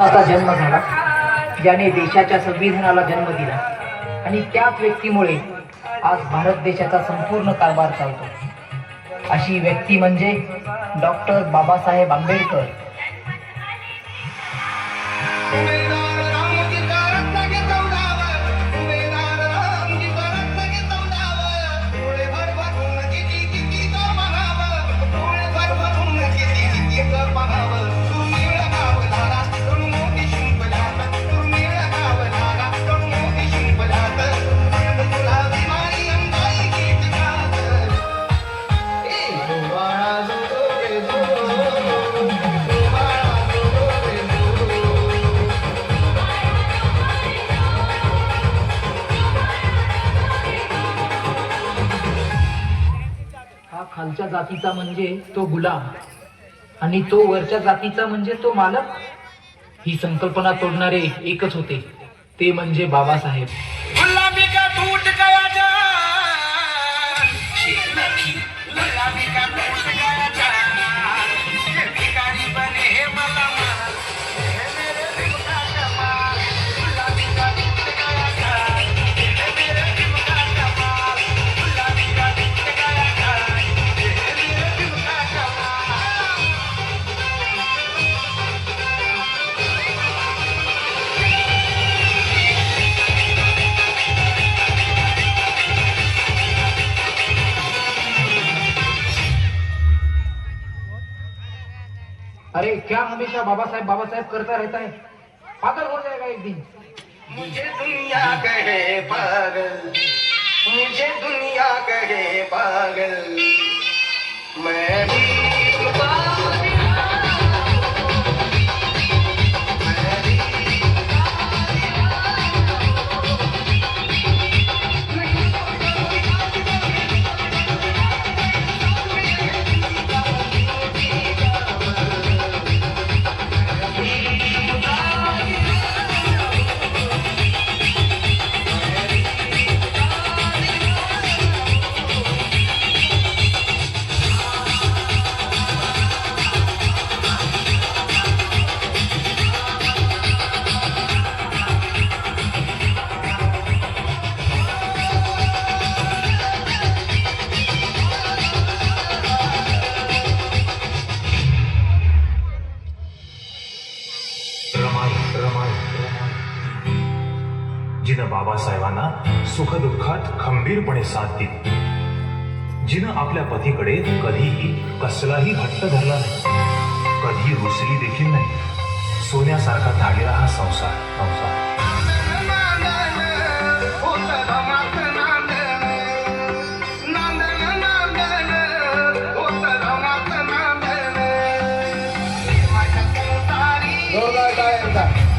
चा जन्म झाला, ज्याने देशाच्या संविधानाला जन्म दिला आणि त्याच व्यक्तीमुळे आज भारत देशाचा संपूर्ण कारभार चालतो। अशी व्यक्ती म्हणजे डॉक्टर बाबासाहेब आंबेडकर। हा खालच्या जातीचा म्हणजे तो गुलाम आणि तो वरच्या जातीचा म्हणजे तो मालक। ही संकल्पना तोडणारे एकच होते, ते म्हणजे बाबासाहेब। गुलामी का टूट गया जान, गुलामी का टूट गया जान, ये भिखारी बने हैं मलामाल, ये मेरे दिल का कमाल। गुलामी का टूट गया जान, ये मेरे दिल का कमाल। गुलामी का टूट गया जान, ये मेरे दिल का कमाल। अरे क्या हमेशा बाबा साहेब करता रहता है, पागल हो जाएगा एक दिन। मुझे दुनिया कहे पागल, मुझे दुनिया कहे पागल, मैं भी जिनं बाबासाहेबांना सुखदुःखात खंबीरपणे साथ दिली, जिनं आपल्या पतीकडे कधीही कसलाही हट्ट धरला नाही, कधी रुसली देखील नाही, सोन्यासारखा धागेला हा संसार। जोरदार टाळ्या.